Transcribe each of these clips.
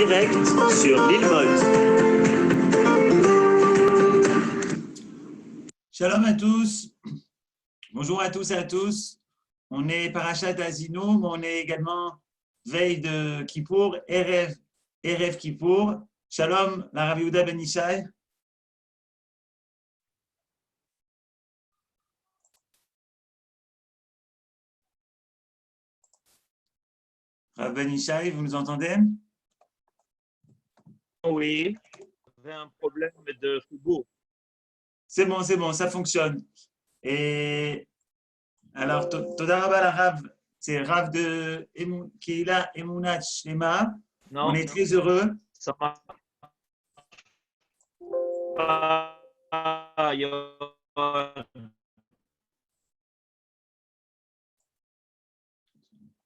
direct sur Lilmod. Shalom à tous. Bonjour à tous et à tous. On est Parashat Azino, mais on est également veille de Kippour, Erev Kippour. Shalom, la Rav Yehuda Ben Ishai. Rav Ben Ishai, vous nous entendez? Oui, j'avais un problème de frigo. C'est bon, ça fonctionne. Et alors, Toda Rabba la Rav, c'est Rav de Kehila Emunat Shlema. Non, On est très heureux. ça marche pas.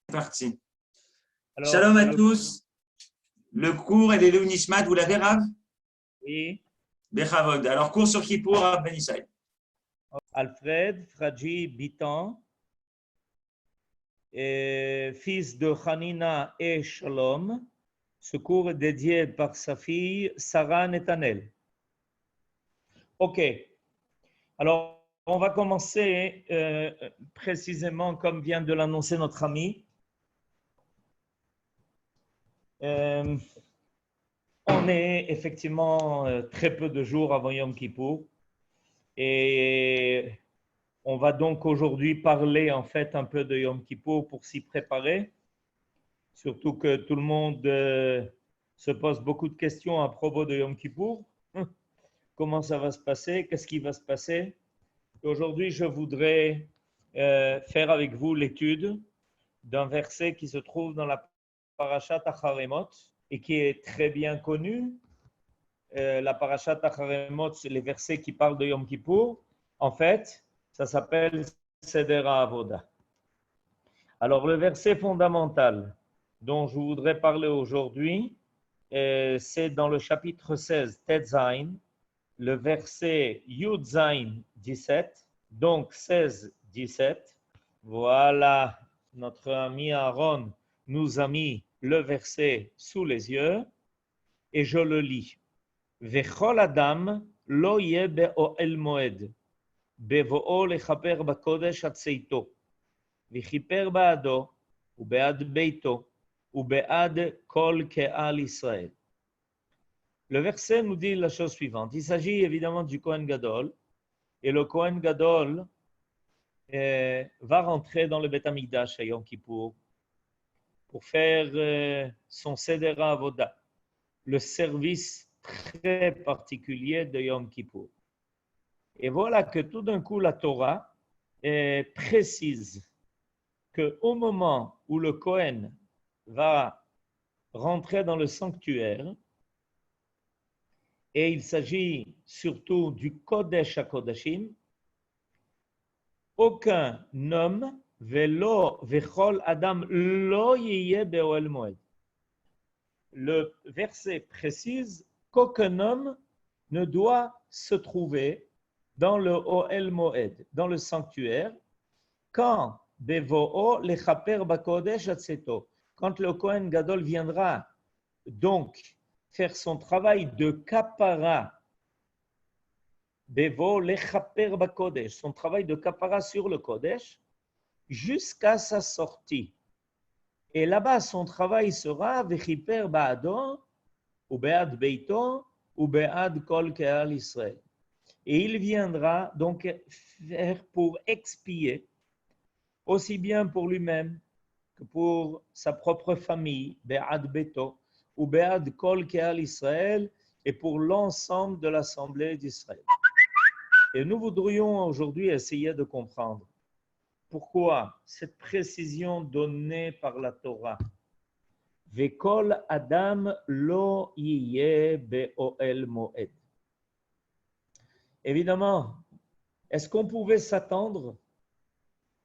Parti. Alors, Shalom à tous. Le cours et les Leu Nishmat, vous l'avez, Rav? Oui. Bechavod. Alors, cours sur Kippour, Rav Ben Ishai. Alfred Fraji Bitan, fils de Hanina et Shalom. Ce cours est dédié par sa fille Sarah Netanel. Ok. Alors, on va commencer précisément comme vient de l'annoncer notre ami. On est effectivement très peu de jours avant Yom Kippour et on va donc aujourd'hui parler en fait un peu de Yom Kippour pour s'y préparer, surtout que tout le monde se pose beaucoup de questions à propos de Yom Kippour. Comment ça va se passer? Qu'est-ce qui va se passer? Aujourd'hui, je voudrais faire avec vous l'étude d'un verset qui se trouve dans la Parashat Acharemot et qui est très bien connu. La Parashat Acharemot, c'est les versets qui parlent de Yom Kippour. En fait, ça s'appelle Seder HaAvoda. Alors, le verset fondamental dont je voudrais parler aujourd'hui, c'est dans le chapitre 16, Tet Zayin, le verset Yud Zayin 17, donc 16, 17. Voilà, notre ami Aaron nous a mis le verset sous les yeux et je le lis. Vechol Adam lo yeh be'oel moed, bevoo lechaper bakodesh atzeito, v'chiper ba'ado, ube'ad beito, ube'ad kol ke'al Israël. Le verset nous dit la chose suivante. Il s'agit évidemment du Kohen Gadol, et le Kohen Gadol va rentrer dans le Beth Amikdash à Yom Kippour pour faire son Seder HaAvoda, le service très particulier de Yom Kippour. Et voilà que tout d'un coup, la Torah précise qu'au moment où le Kohen va rentrer dans le sanctuaire, et il s'agit surtout du Kodesh HaKodashim, aucun homme, velo vechol adam lo yiyeh be'oel moed. Le verset précise qu'aucun homme ne doit se trouver dans le Ohel Moed, dans le sanctuaire, quand bevo'o lechaper bakodesh atzeto, quand le Kohen Gadol viendra donc faire son travail de kapara, bevo lechaper bakodesh, son travail de kapara sur le Kodesh, jusqu'à sa sortie. Et là-bas, son travail sera v'chiper ba'ado, ou be'ad beito, ou be'ad kol ke'al Israël. Et il viendra donc faire pour expier, aussi bien pour lui-même que pour sa propre famille, be'ad beito, ou be'ad kol ke'al Israël, et pour l'ensemble de l'Assemblée d'Israël. Et nous voudrions aujourd'hui essayer de comprendre pourquoi cette précision donnée par la Torah. Vekol Adam lo yiyeh be'oel moed. Évidemment, est-ce qu'on pouvait s'attendre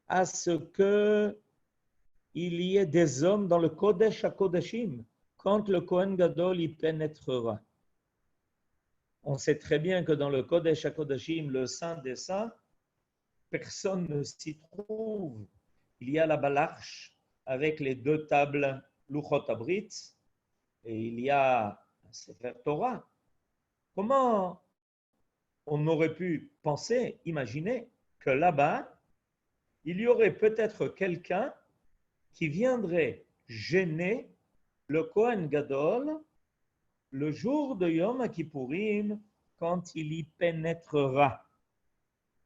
à ce qu'il y ait des hommes dans le Kodesh HaKodashim quand le Kohen Gadol y pénétrera? On sait très bien que dans le Kodesh HaKodashim, le Saint des Saints, personne ne s'y trouve. Il y a là-bas l'arche avec les deux tables Luchot Abrit et il y a un Sefer Torah. Comment on aurait pu penser, imaginer que là-bas, il y aurait peut-être quelqu'un qui viendrait gêner le Kohen Gadol le jour de Yom Kippourim quand il y pénétrera.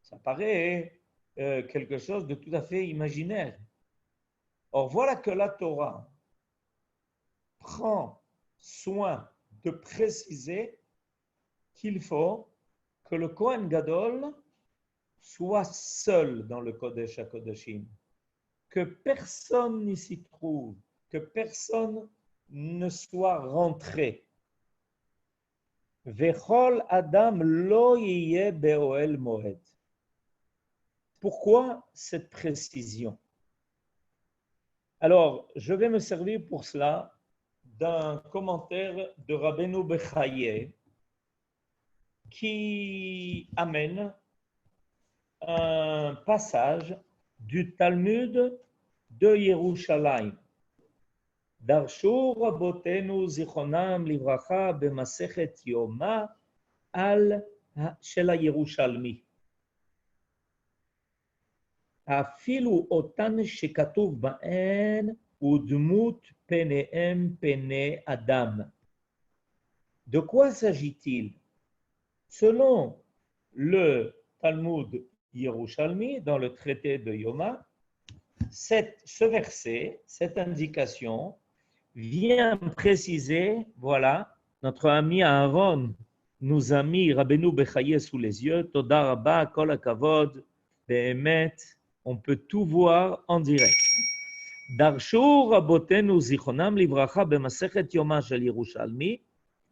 Ça paraît quelque chose de tout à fait imaginaire. Or, voilà que la Torah prend soin de préciser qu'il faut que le Kohen Gadol soit seul dans le Kodesh HaKodashim, que personne n'y s'y trouve, que personne ne soit rentré. Vechol Adam lo yeh be'oel moed. Pourquoi cette précision? Alors, je vais me servir pour cela d'un commentaire de Rabbeinu Bechaye qui amène un passage du Talmud de Yerushalayim. Darshu Rabotenu Zichronam Livracha B'Masechet Yoma al Shel Yerushalmi. Afilu otan shekatuv ba'en udmut penehem pene Adam. De quoi s'agit-il? Selon le Talmud Yerushalmi, dans le traité de Yoma, ce verset, cette indication, vient préciser, voilà, notre ami Aaron nous a mis Rabbeinu Bechaye sous les yeux, Toda Rabba, Kol HaKavod, Be'emet, on peut tout voir en direct. Darshu Rabotenu Zichronam Livracha B'Masechet Yoma Shel Yerushalmi,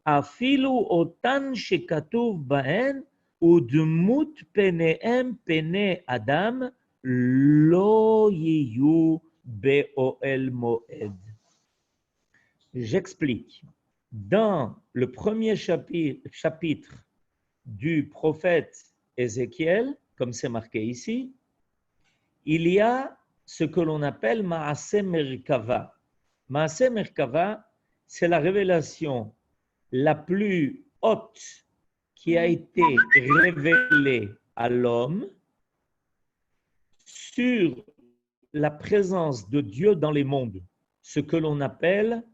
Afilu otan shekatuv bahen udmut penehem pene Adam lo yiyu be'oel moed. J'explique. Dans le premier chapitre du prophète Ézéchiel, comme c'est marqué ici, il y a ce que l'on appelle Maaseh Merkava. Maaseh Merkava, c'est la révélation la plus haute qui a été révélée à l'homme sur la présence de Dieu dans les mondes, ce que l'on appelle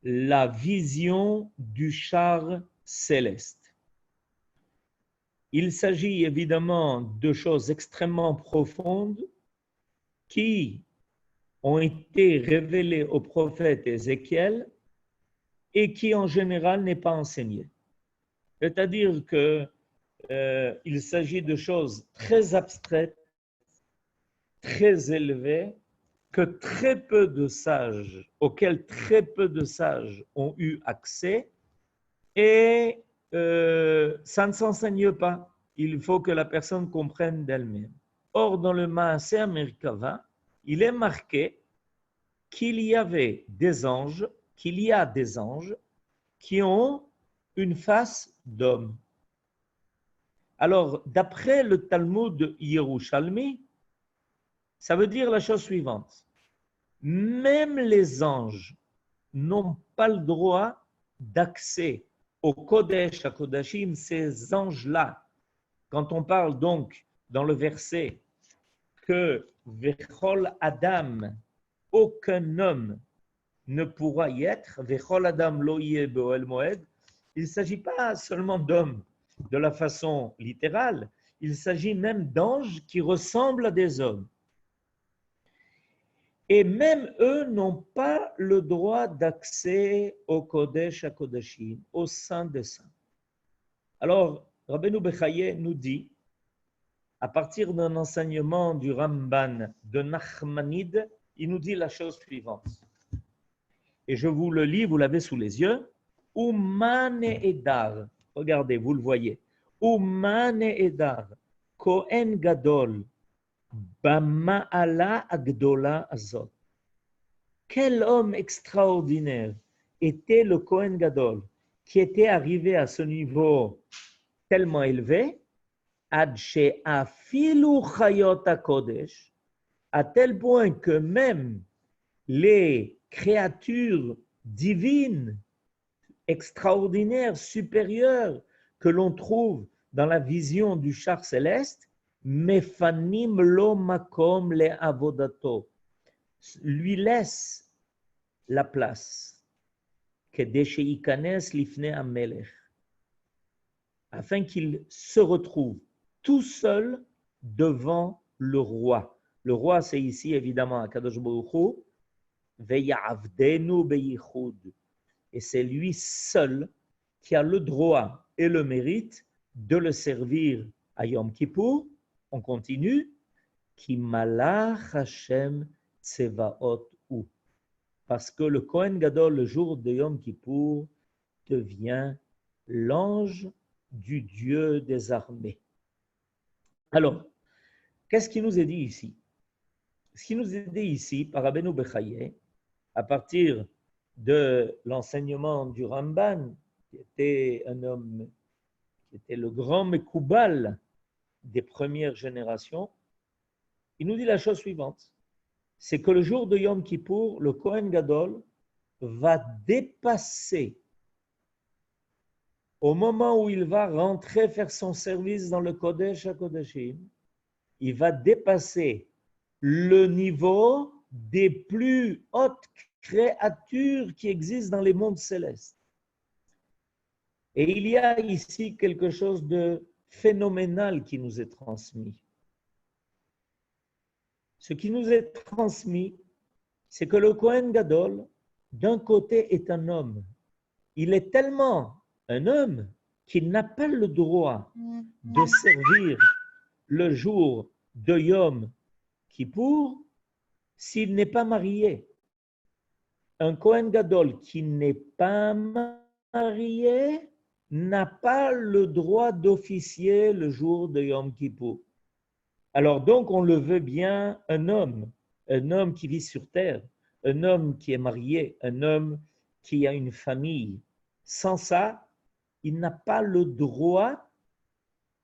la vision du char céleste. Il s'agit évidemment de choses extrêmement profondes qui ont été révélées au prophète Ézéchiel et qui en général n'est pas enseignées. C'est-à-dire qu'il s'agit de choses très abstraites, très élevées, auxquelles très peu de sages ont eu accès, et ça ne s'enseigne pas. Il faut que la personne comprenne d'elle-même. Or, dans le Maaseh Merkava, il est marqué qu'il y a des anges qui ont une face d'homme. Alors, d'après le Talmud Yerushalmi, ça veut dire la chose suivante. Même les anges n'ont pas le droit d'accès au Kodesh HaKodashim, ces anges-là. Quand on parle donc dans le verset que Vechol Adam, aucun homme ne pourra y être, Vechol Adam lo yeh be'oel moed, il ne s'agit pas seulement d'hommes de la façon littérale, il s'agit même d'anges qui ressemblent à des hommes. Et même eux n'ont pas le droit d'accès au Kodesh HaKodashim, au Saint des Saints. Alors, Rabbeinu Bechaye nous dit, à partir d'un enseignement du Ramban de Nachmanide, il nous dit la chose suivante. Et je vous le lis, vous l'avez sous les yeux. Umane Edar, regardez, vous le voyez. Umane Edar, Kohen Gadol, Bama'ala Agdola Azot. Quel homme extraordinaire était le Kohen Gadol qui était arrivé à ce niveau tellement élevé, Ad she'afilu chayot hakodesh, à tel point que même les créatures divines extraordinaire, supérieur que l'on trouve dans la vision du char céleste, Mefanim lo makom le avodato, lui laisse la place, afin qu'il se retrouve tout seul devant le roi. Le roi, c'est ici évidemment Akadosh Baruch Hu, Veyavdenu beyichud. Et c'est lui seul qui a le droit et le mérite de le servir à Yom Kippour. On continue. Ki malach Hashem tsevaot hu. Parce que le Kohen Gadol, le jour de Yom Kippour, devient l'ange du Dieu des armées. Alors, qu'est-ce qui nous est dit ici? Ce qui nous est dit ici par Rabbeinu Bechaye, à partir de l'enseignement du Ramban, qui était un homme, qui était le grand Mekoubal des premières générations, il nous dit la chose suivante, c'est que le jour de Yom Kippour, le Kohen Gadol va dépasser, au moment où il va rentrer faire son service dans le Kodesh HaKodashim, il va dépasser le niveau des plus hautes créatures qui existent dans les mondes célestes. Et il y a ici quelque chose de phénoménal qui nous est transmis. Ce qui nous est transmis, c'est que le Kohen Gadol, d'un côté, est un homme. Il est tellement un homme qu'il n'a pas le droit de servir le jour de Yom Kippour s'il n'est pas marié. Un Kohen Gadol qui n'est pas marié n'a pas le droit d'officier le jour de Yom Kippour. Alors donc, on le veut bien un homme qui vit sur terre, un homme qui est marié, un homme qui a une famille. Sans ça, il n'a pas le droit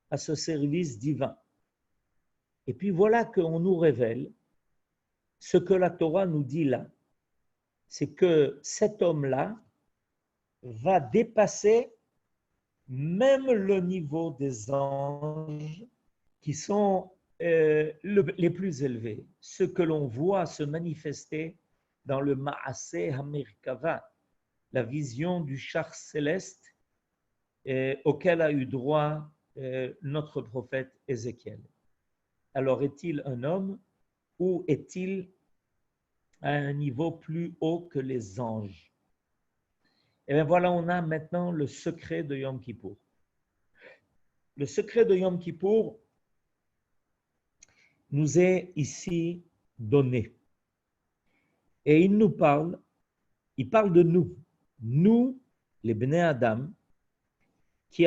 à ce service divin. Et puis voilà qu'on nous révèle ce que la Torah nous dit là, c'est que cet homme-là va dépasser même le niveau des anges qui sont les plus élevés, ce que l'on voit se manifester dans le Maaseh HaMerkava, la vision du char céleste auquel a eu droit notre prophète Ézéchiel. Alors est-il un homme ou est-il à un niveau plus haut que les anges? Et bien voilà, on a maintenant le secret de Yom Kippour. Le secret de Yom Kippour nous est ici donné. Et il nous parle, il parle de nous, les Bnei Adam, qui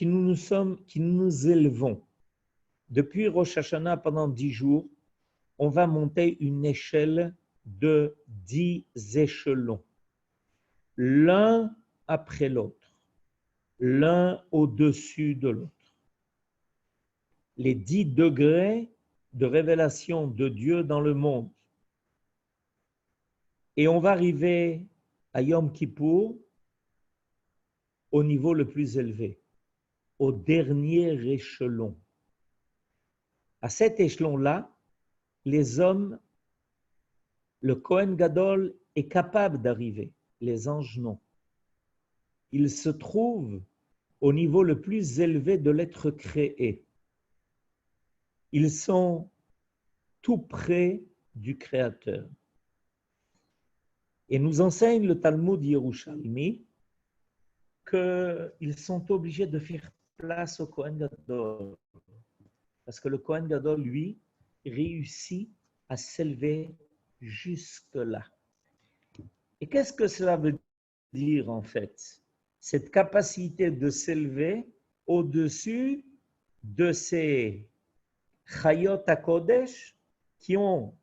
nous élevons. Depuis Rosh Hashanah, pendant 10 jours, on va monter une échelle de 10 échelons, l'un après l'autre, l'un au-dessus de l'autre. Les 10 degrés de révélation de Dieu dans le monde. Et on va arriver à Yom Kippour au niveau le plus élevé, au dernier échelon. À cet échelon-là, les hommes, le Kohen Gadol est capable d'arriver, les anges non. Ils se trouvent au niveau le plus élevé de l'être créé. Ils sont tout près du Créateur. Et nous enseigne le Talmud Yerushalmi qu'ils sont obligés de faire place au Kohen Gadol. Parce que le Kohen Gadol, lui, réussit à s'élever jusque-là. Et qu'est-ce que cela veut dire en fait? Cette capacité de s'élever au-dessus de ces Chayot HaKodesh qui ont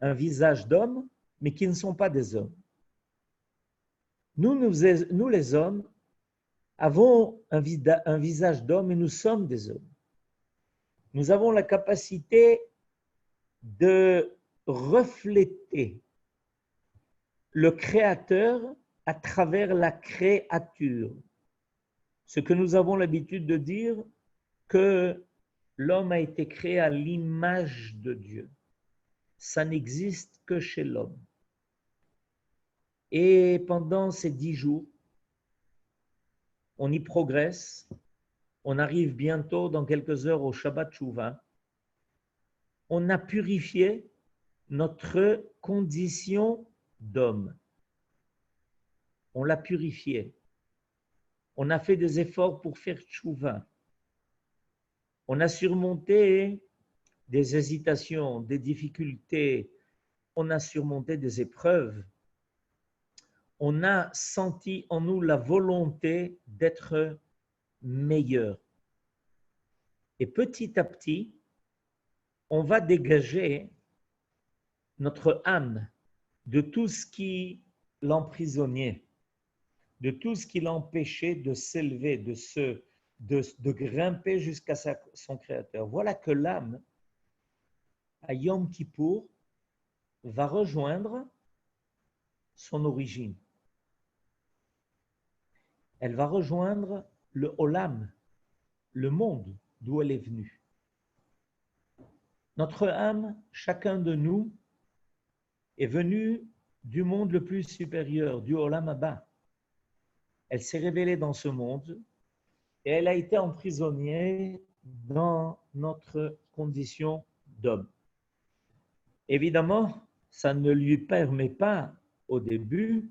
un visage d'homme, mais qui ne sont pas des hommes. Nous les hommes, avons un visage d'homme et nous sommes des hommes. Nous avons la capacité de refléter le Créateur à travers la créature. Ce que nous avons l'habitude de dire, que l'homme a été créé à l'image de Dieu. Ça n'existe que chez l'homme. Et pendant ces 10 jours, on y progresse. On arrive bientôt, dans quelques heures, au Shabbat Shuvah. On a purifié notre condition d'homme. On l'a purifié. On a fait des efforts pour faire Shuvah. On a surmonté des hésitations, des difficultés. On a surmonté des épreuves. On a senti en nous la volonté d'être meilleur. Et petit à petit, on va dégager notre âme de tout ce qui l'emprisonnait, de tout ce qui l'empêchait de s'élever, de grimper jusqu'à son Créateur. Voilà que l'âme, à Yom Kippour, va rejoindre son origine. Elle va rejoindre le Olam, le monde d'où elle est venue. Notre âme, chacun de nous, est venu du monde le plus supérieur, du Olam Haba. Elle s'est révélée dans ce monde et elle a été emprisonnée dans notre condition d'homme. Évidemment, ça ne lui permet pas au début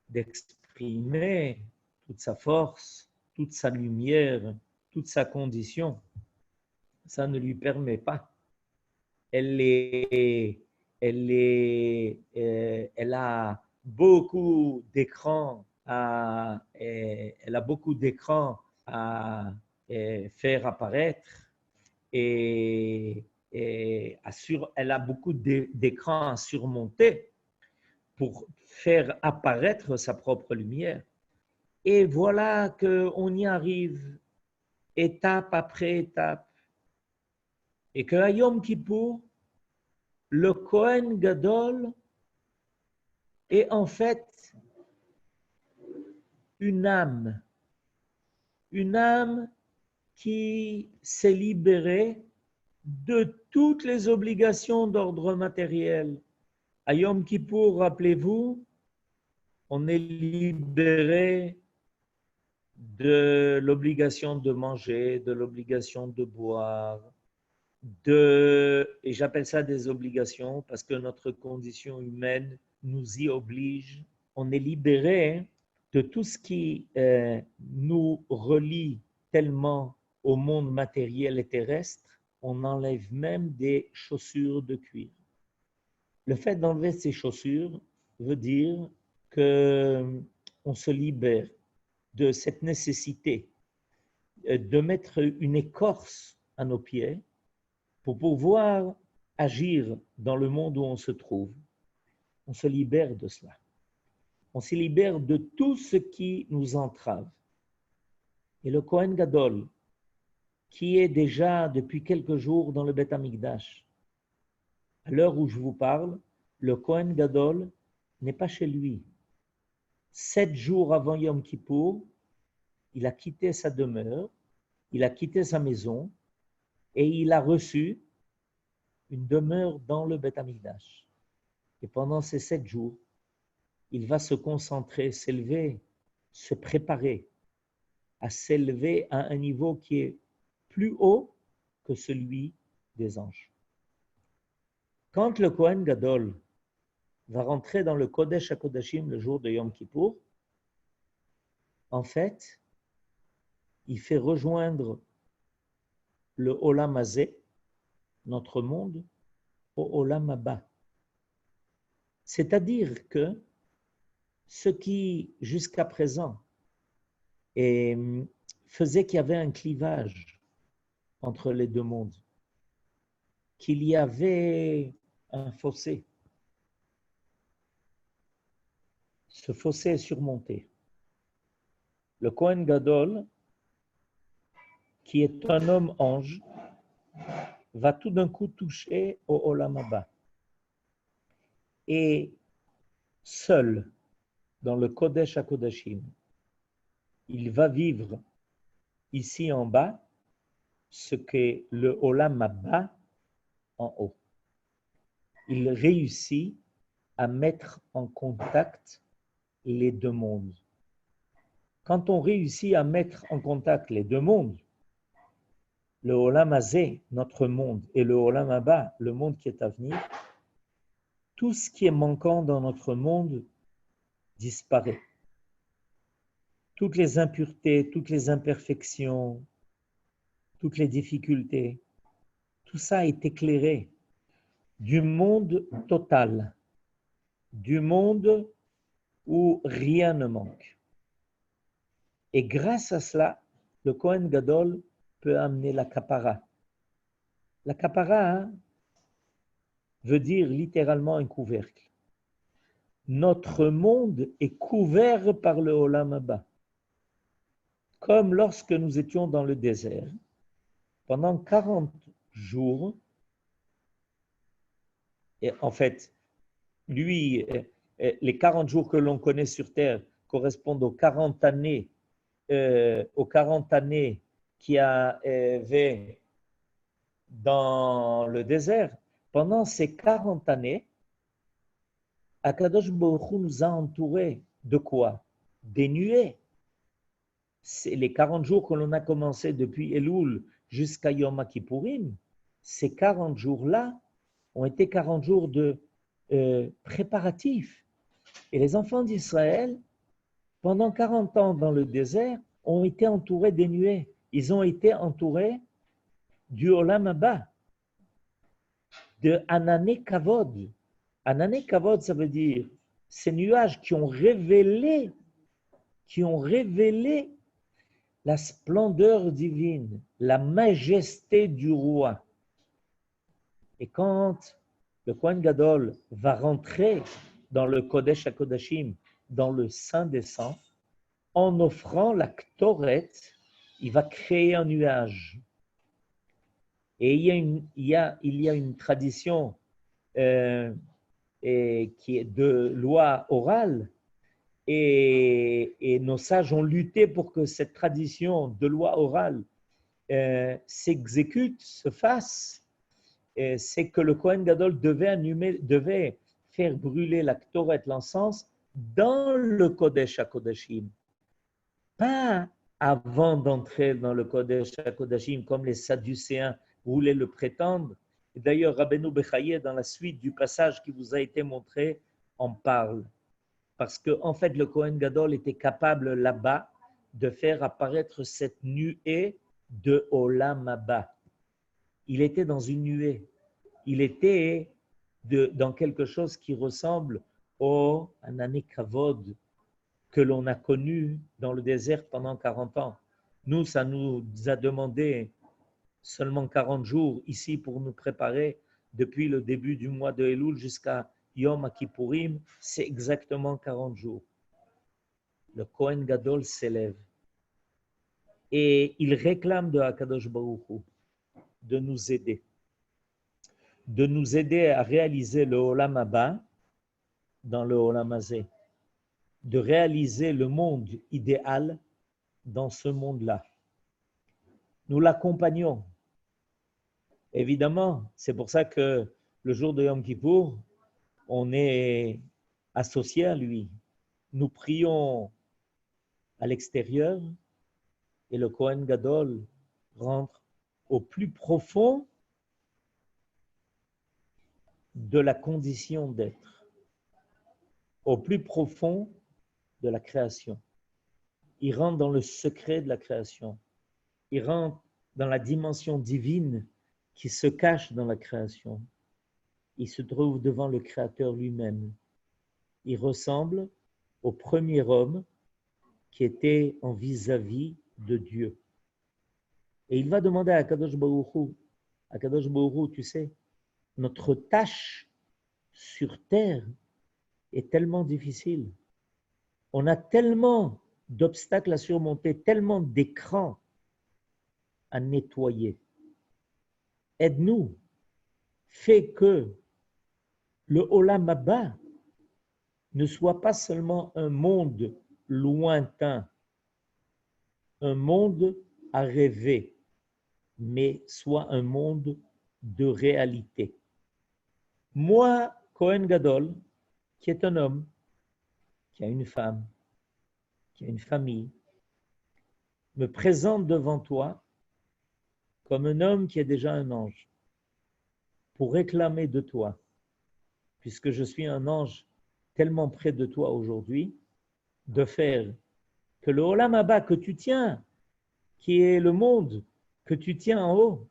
d'exprimer toute sa force, toute sa lumière, toute sa condition. Ça ne lui permet pas. Elle a beaucoup d'écrans elle a beaucoup d'écrans à faire apparaître et elle a beaucoup d'écrans à surmonter pour faire apparaître sa propre lumière. Et voilà qu'on y arrive étape après étape. Et qu'à Yom Kippour, le Kohen Gadol est en fait une âme qui s'est libérée de toutes les obligations d'ordre matériel. À Yom Kippour, rappelez-vous, on est libéré de l'obligation de manger, de l'obligation de boire, et j'appelle ça des obligations parce que notre condition humaine nous y oblige. On est libéré de tout ce qui nous relie tellement au monde matériel et terrestre. On enlève même des chaussures de cuir. Le fait d'enlever ces chaussures veut dire qu'on se libère de cette nécessité de mettre une écorce à nos pieds pour pouvoir agir dans le monde où on se trouve. On se libère de cela. On se libère de tout ce qui nous entrave. Et le Kohen Gadol, qui est déjà depuis quelques jours dans le Beth Amikdash, à l'heure où je vous parle, le Kohen Gadol n'est pas chez lui. 7 jours avant Yom Kippour, il a quitté sa demeure, il a quitté sa maison et il a reçu une demeure dans le Beth Amikdash. Et pendant ces 7 jours, il va se concentrer, s'élever, se préparer à s'élever à un niveau qui est plus haut que celui des anges. Quand le Kohen Gadol va rentrer dans le Kodesh HaKodashim le jour de Yom Kippour, en fait, il fait rejoindre le Olam Hazé, notre monde, au Olam Haba. C'est-à-dire que ce qui, jusqu'à présent, faisait qu'il y avait un clivage entre les deux mondes, qu'il y avait un fossé. Ce fossé est surmonté. Le Kohen Gadol, qui est un homme ange, va tout d'un coup toucher au Olam Haba. Et seul, dans le Kodesh HaKodashim. Il va vivre ici en bas ce qu'est le Olam Haba en haut. Il réussit à mettre en contact les deux mondes. Quand on réussit à mettre en contact les deux mondes, le Olam Hazé, notre monde, et le Olam Haba, le monde qui est à venir, tout ce qui est manquant dans notre monde disparaît. Toutes les impuretés, toutes les imperfections, toutes les difficultés, tout ça est éclairé du monde total, du monde où rien ne manque. Et grâce à cela, le Kohen Gadol peut amener la kapara. La kapara veut dire littéralement un couvercle. Notre monde est couvert par le Olam Haba. Comme lorsque nous étions dans le désert, pendant 40 jours, et en fait, lui, les 40 jours que l'on connaît sur Terre correspondent aux 40 années qu'il y avait dans le désert. Pendant ces 40 années, Akadosh Baruch Hu nous a entourés de quoi? Des nuées. C'est les 40 jours que l'on a commencé depuis Elul jusqu'à Yom Kippourim. Ces 40 jours-là ont été 40 jours de préparatifs. Et les enfants d'Israël, pendant 40 ans dans le désert, ont été entourés des nuées. Ils ont été entourés du Olam Haba, de Anané Kavod. Anané Kavod, ça veut dire ces nuages qui ont révélé la splendeur divine, la majesté du roi. Et quand le Kohen Gadol va rentrer dans le Kodesh HaKodashim, dans le Saint des Saints, en offrant la Ktoret, il va créer un nuage. Et il y a une tradition qui est de loi orale, et nos sages ont lutté pour que cette tradition de loi orale s'exécute, se fasse. C'est que le Kohen Gadol devait faire brûler la Ktoret, l'encens, dans le Kodesh HaKodashim. Pas avant d'entrer dans le Kodesh HaKodashim, comme les Sadducéens voulaient le prétendre. Et d'ailleurs, Rabbeinu Bechaye, dans la suite du passage qui vous a été montré, en parle. Parce qu'en fait, le Kohen Gadol était capable là-bas de faire apparaître cette nuée de Olam Haba. Il était dans une nuée. Il était dans quelque chose qui ressemble au Anané Kavod que l'on a connu dans le désert pendant 40 ans. Nous, ça nous a demandé seulement 40 jours ici pour nous préparer depuis le début du mois de Elul jusqu'à Yom Kippourim. C'est exactement 40 jours. Le Kohen Gadol s'élève et il réclame de Akadosh Baruch Hu de nous aider à réaliser le Olam Haba dans le Olam Hazé, de réaliser le monde idéal dans ce monde-là. Nous l'accompagnons. Évidemment, c'est pour ça que le jour de Yom Kippour, on est associé à lui. Nous prions à l'extérieur et le Kohen Gadol rentre au plus profond de la condition d'être, au plus profond de la création. Il rentre dans le secret de la création. Il rentre dans la dimension divine qui se cache dans la création. Il se trouve devant le Créateur lui-même. Il ressemble au premier homme qui était en vis-à-vis de Dieu. Et il va demander à Akadosh Baruch Hu, tu sais, notre tâche sur terre est tellement difficile. On a tellement d'obstacles à surmonter, tellement d'écrans à nettoyer. Aide-nous, fais que le Olam Haba ne soit pas seulement un monde lointain, un monde à rêver, mais soit un monde de réalité. Moi, Cohen Gadol, qui est un homme, qui a une femme, qui a une famille, me présente devant toi comme un homme qui est déjà un ange, pour réclamer de toi, puisque je suis un ange tellement près de toi aujourd'hui, de faire que le Olam Haba que tu tiens, qui est le monde que tu tiens en haut,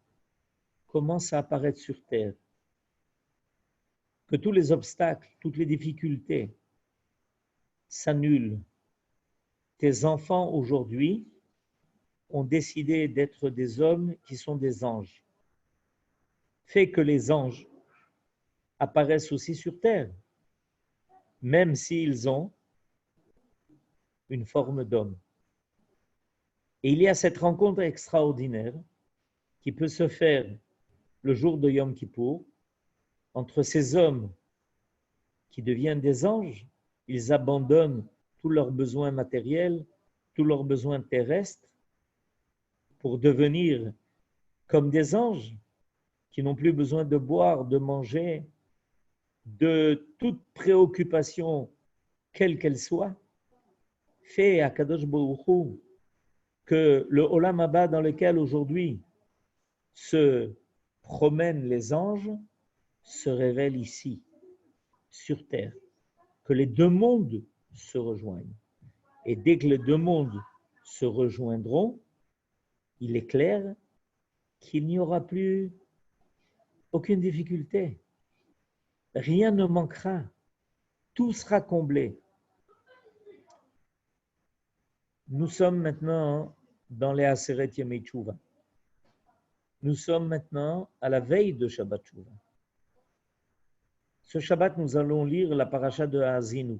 commence à apparaître sur terre. Que tous les obstacles, toutes les difficultés s'annulent. Tes enfants aujourd'hui ont décidé d'être des hommes qui sont des anges. Fais que les anges apparaissent aussi sur terre, même s'ils ont une forme d'homme. Et il y a cette rencontre extraordinaire qui peut se faire le jour de Yom Kippour entre ces hommes qui deviennent des anges. Ils abandonnent tous leurs besoins matériels, tous leurs besoins terrestres pour devenir comme des anges qui n'ont plus besoin de boire, de manger, de toute préoccupation, quelle qu'elle soit. Fait à Kadosh Baruch Hu que le Olam Haba dans lequel aujourd'hui se promènent les anges se révèle ici, sur terre, que les deux mondes se rejoignent. Et dès que les deux mondes se rejoindront, il est clair qu'il n'y aura plus aucune difficulté. Rien ne manquera. Tout sera comblé. Nous sommes maintenant dans les Aseret Yemei Tshuva. Nous sommes maintenant à la veille de Shabbat Tshuva. Ce Shabbat, nous allons lire la paracha de Haazinu.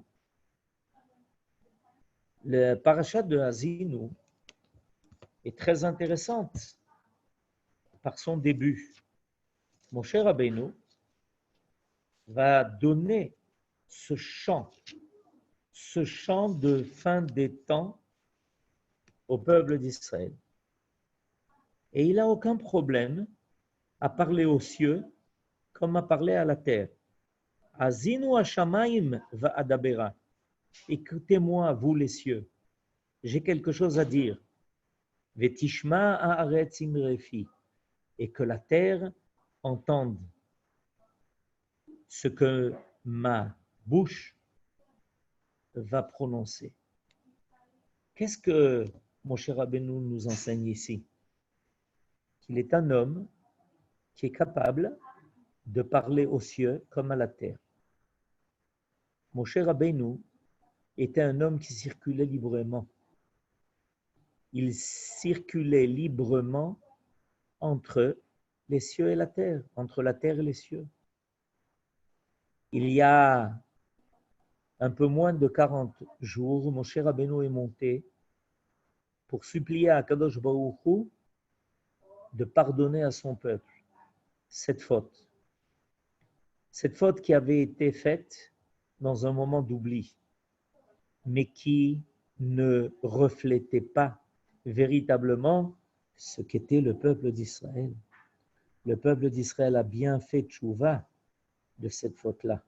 La paracha de Haazinu est très intéressante par son début. Moshe Rabbeinu va donner ce chant de fin des temps au peuple d'Israël. Et il n'a aucun problème à parler aux cieux comme à parler à la terre. Azinu hashamayim va'adabera. Écoutez-moi, vous les cieux. J'ai quelque chose à dire. Vetishma haaretz imrefi. Et que la terre entende ce que ma bouche va prononcer. Qu'est-ce que Moshe Rabbeinu nous enseigne ici? Qu'il est un homme qui est capable de parler aux cieux comme à la terre. Moshe Rabbeinu était un homme qui circulait librement. Il circulait librement entre les cieux et la terre, entre la terre et les cieux. Il y a un peu moins de 40 jours, Moshe Rabbeinu est monté pour supplier à Kadosh Baruch Hu de pardonner à son peuple cette faute. Cette faute qui avait été faite dans un moment d'oubli, mais qui ne reflétait pas véritablement ce qu'était le peuple d'Israël. Le peuple d'Israël a bien fait tchouva de cette faute-là.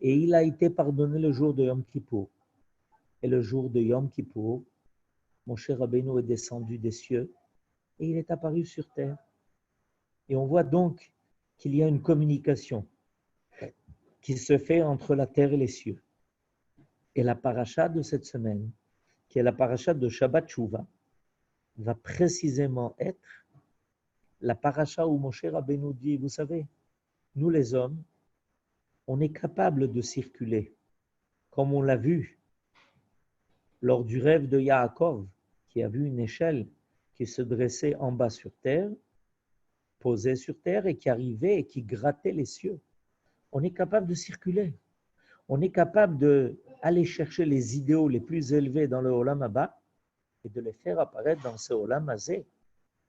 Et il a été pardonné le jour de Yom Kippour. Et le jour de Yom Kippour, Moshe Rabbeinu est descendu des cieux et il est apparu sur terre. Et on voit donc qu'il y a une communication qui se fait entre la terre et les cieux. Et la paracha de cette semaine, qui est la paracha de Shabbat Tshuva, va précisément être la paracha où Moshe Rabbeinu dit, vous savez, nous les hommes, on est capable de circuler, comme on l'a vu lors du rêve de Yaakov, qui a vu une échelle qui se dressait en bas sur terre, posée sur terre et qui arrivait et qui grattait les cieux. On est capable de circuler. On est capable d'aller chercher les idéaux les plus élevés dans le Olam Haba et de les faire apparaître dans ce Olam Hazé.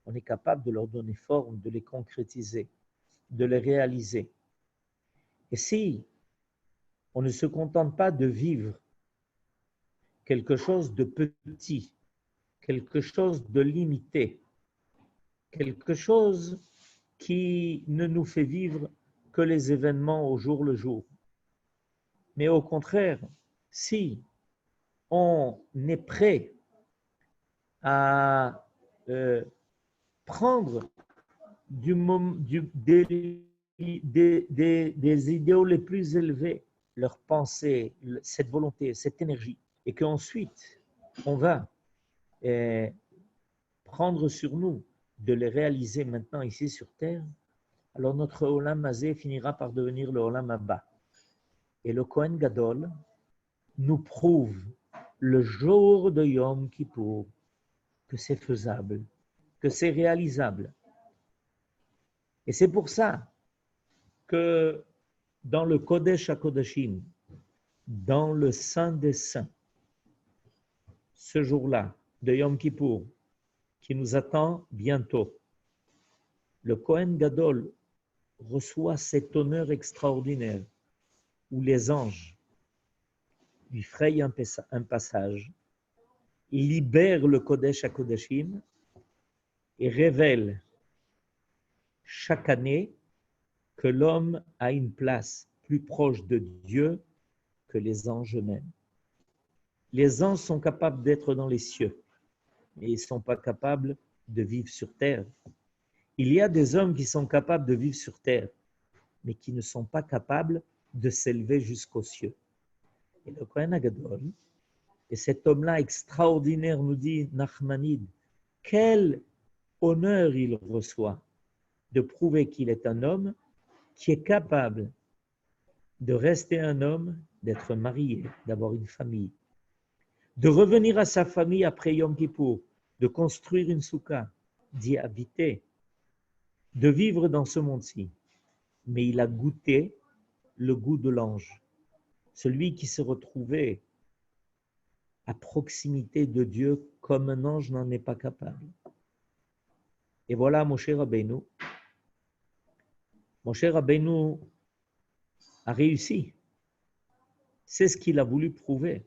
On est capable de leur donner forme, de les concrétiser, de les réaliser. Et si on ne se contente pas de vivre quelque chose de petit, quelque chose de limité, quelque chose qui ne nous fait vivre que les événements au jour le jour. Mais au contraire, si on est prêt à prendre des idéaux les plus élevés, leur pensée, cette volonté, cette énergie, et qu'ensuite on va prendre sur nous de les réaliser maintenant ici sur Terre, alors notre Olam Hazé finira par devenir le Olam Abba. Et le Kohen Gadol nous prouve le jour de Yom Kippour que c'est faisable, que c'est réalisable. Et c'est pour ça que dans le Kodesh HaKodashim, dans le Saint des Saints, ce jour-là de Yom Kippour, qui nous attend bientôt, le Kohen Gadol reçoit cet honneur extraordinaire où les anges lui frayent un passage, libèrent le Kodesh HaKodashim et révèlent chaque année que l'homme a une place plus proche de Dieu que les anges eux-mêmes. Les anges sont capables d'être dans les cieux, mais ils ne sont pas capables de vivre sur terre. Il y a des hommes qui sont capables de vivre sur terre, mais qui ne sont pas capables de s'élever jusqu'aux cieux. Et le Kohen Agadol, et cet homme-là extraordinaire nous dit, Nachmanide, quel honneur il reçoit de prouver qu'il est un homme qui est capable de rester un homme, d'être marié, d'avoir une famille, de revenir à sa famille après Yom Kippour, de construire une soukha, d'y habiter, de vivre dans ce monde-ci. Mais il a goûté le goût de l'ange, celui qui se retrouvait à proximité de Dieu comme un ange n'en est pas capable. Et voilà Moshe Rabbeinu. Moshe Rabbeinu a réussi. C'est ce qu'il a voulu prouver.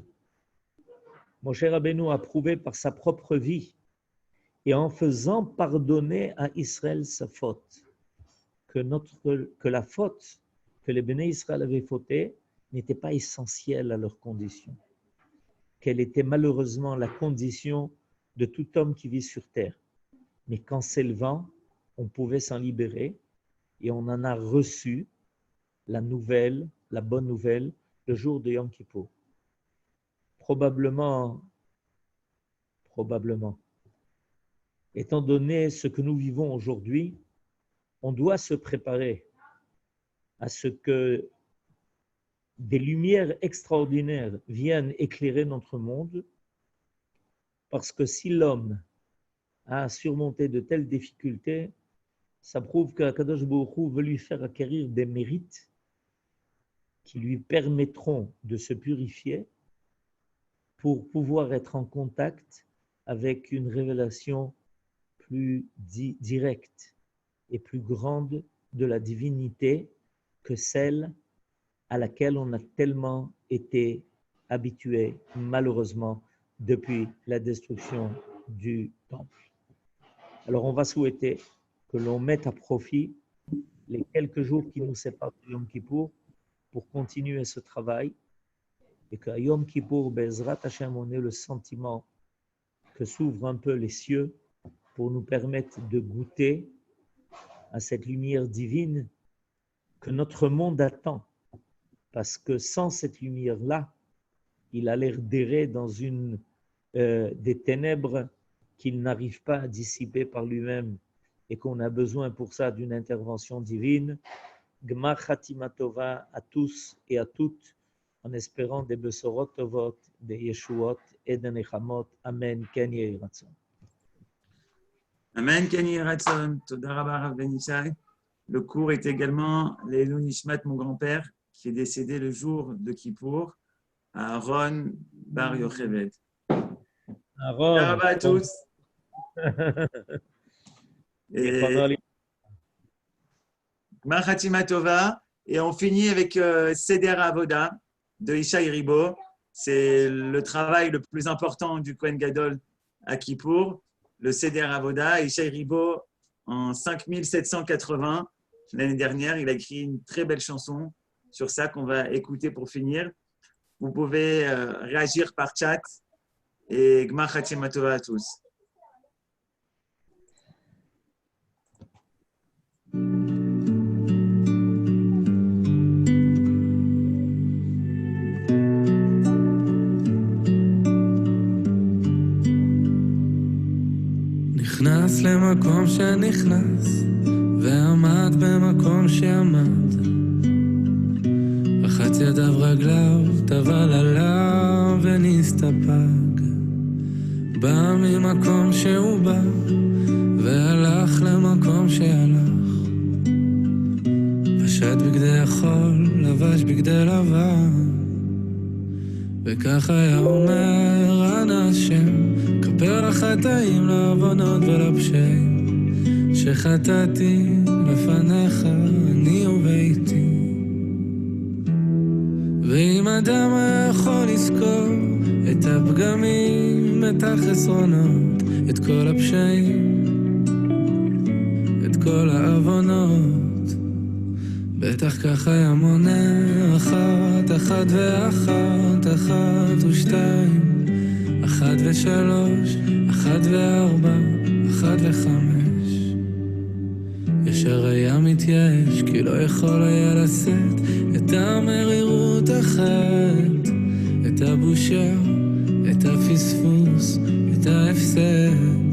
Moshe Rabbeinu a prouvé par sa propre vie et en faisant pardonner à Israël sa faute, que la faute que les Béné Israël avaient fautée n'était pas essentielle à leur condition, qu'elle était malheureusement la condition de tout homme qui vit sur terre. Mais qu'en s'élevant, on pouvait s'en libérer et on en a reçu la nouvelle, la bonne nouvelle, le jour de Yom Kippour. Probablement, étant donné ce que nous vivons aujourd'hui, on doit se préparer à ce que des lumières extraordinaires viennent éclairer notre monde, parce que si l'homme a surmonté de telles difficultés, ça prouve qu'Akadosh Baruch Hu veut lui faire acquérir des mérites qui lui permettront de se purifier pour pouvoir être en contact avec une révélation plus directe et plus grande de la divinité que celle à laquelle on a tellement été habitué, malheureusement, depuis la destruction du temple. Alors on va souhaiter que l'on mette à profit les quelques jours qui nous séparent de Yom Kippour pour continuer ce travail et qu'à Yom Kippour, Bezrat Hashem, on ait le sentiment que s'ouvrent un peu les cieux pour nous permettre de goûter à cette lumière divine que notre monde attend. Parce que sans cette lumière-là, il a l'air d'errer dans des ténèbres qu'il n'arrive pas à dissiper par lui-même et qu'on a besoin pour ça d'une intervention divine. Gmar Chatima Tova à tous et à toutes, en espérant des Besorot Tovot, des Yeshuot et des Nechamot. Amen. Ken Yehi Ratzon. Amen. Ken Yehi Ratzon. Toda Rabba Rav Ben Yishai. Le cours est également l'Elou Nishmat, mon grand-père, qui est décédé le jour de Kippour, à Aaron Bar Yocheved. Toda Rabba à tous. Gmar Chatima Tova. Et on finit avec Seder Avoda. de Ishaï Ribo. C'est le travail le plus important du Kohen Gadol à Kippour, le Seder Avoda. Ishaï Ribo, en 5780, l'année dernière, il a écrit une très belle chanson sur ça qu'on va écouter pour finir. Vous pouvez réagir par chat et Gmar Chatima Tova à tous. נכנס למקום שנכנס ועמד במקום שעמד, רחץ ידיו רגליו, טבל עליו ונסתפק. בא ממקום שהוא בא והלך למקום שהלך, פשט בגדי החול, לבש בגדי לבן, וכך היה אומר אנא השם, כפר לחטאים, לעוונות ולפשעים שחטאתי לפניך אני וביתי. ואם אדם היה יכול לזכור את הפגמים, את החסרונות, את כל הפשעים, את כל העוונות, בטח כך היה מונה אחת, אחת ואחת, אחת ושתיים, אחת ושלוש, אחת וארבע, אחת וחמש. ישר היה מתייאש, כי לא יכול היה לשאת את המרירות החטא, את הבושה, את הפספוס, את ההפסד.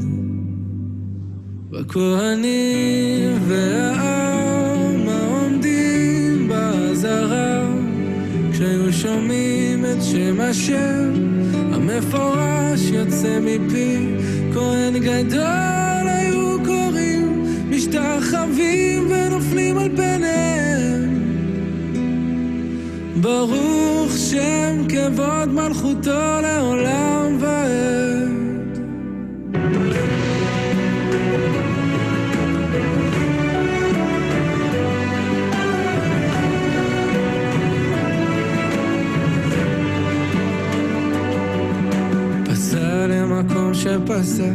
בכהנים והעם העומדים בעזרה, כשהיו שומעים את שם השם המפורש יוצא מפי, כהן גדול היו קוראים, משתחווים ונופלים על פניהם. ברוך שם כבוד מלכותו לעולם ועד. פסע למקום שפסע,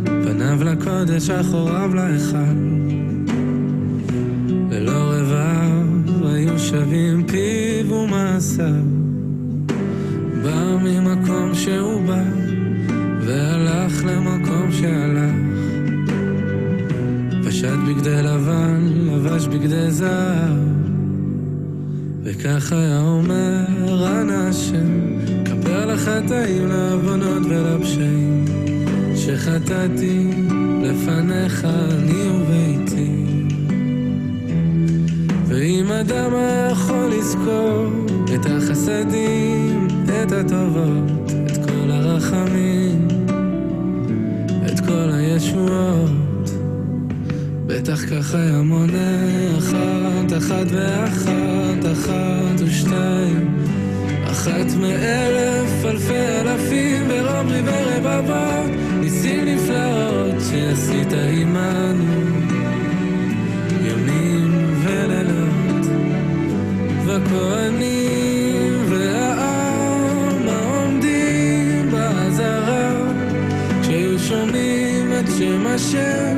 פניו לקודש אחוריו להיכל, ללא רבב היו שווים פיו ומעשיו. בא ממקום שהוא בא והלך למקום שהלך, פשט בגדי לבן, לבש בגדי זהב, וכך היה אומר אנא השם, כפר לחטאים, לעוונות ולפשעים שחטאתי לפניך אני וביתי. ואם אדם היה יכול לזכור את החסדים, את הטובות, את כל הרחמים, את כל הישועות, בטח כך היה מונה אחת, אחת ואחת, אחת ושתיים, אחת מאלף, אלפי אלפים, ורוב ורבבות, ניסים נפלאות שעשית עמנו ימים ולילות. והכהנים והעם העומדים בעזרה, כשהיו שומעים את שם השם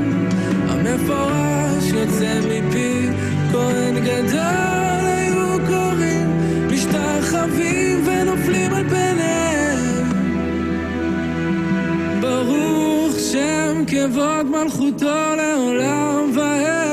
המפורש יוצא מפי, כהן גדול היו קוראים, משתחווים ונופלים על פניהם. ברוך שם כבוד מלכותו לעולם ועד.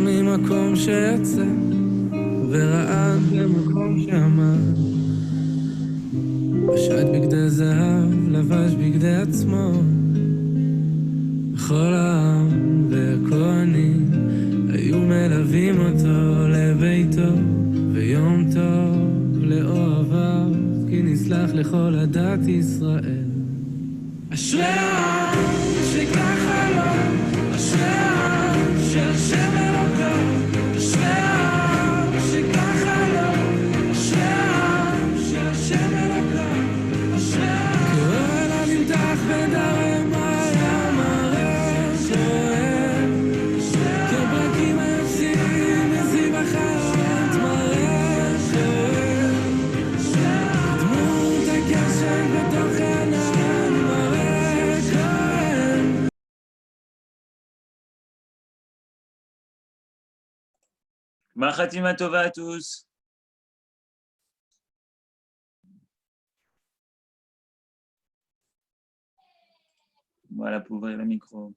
ממקום שיצא ורעד במקום שעמד, פשט בגדי זהב, לבש בגדי עצמו. וכל העם והכהנים היו מלווים אותו לביתו, ויום טוב לאוהביו כי נסלח לכל עדת ישראל. אשרי העם שככה לו, אשרי העם שהשם אלוקיו, אשרי העם שככה לו, אשרי העם שהשם אלוקיו, אשרי העם כאוהל הנמתח בדרם הים הרך שואל, כברקים היוצאים מזיו החיות מראה שואל, דמות הקשת בתוך הענן מראה כהן. גמר חתימה טובה à tous. Voilà, pour ouvrir le micro.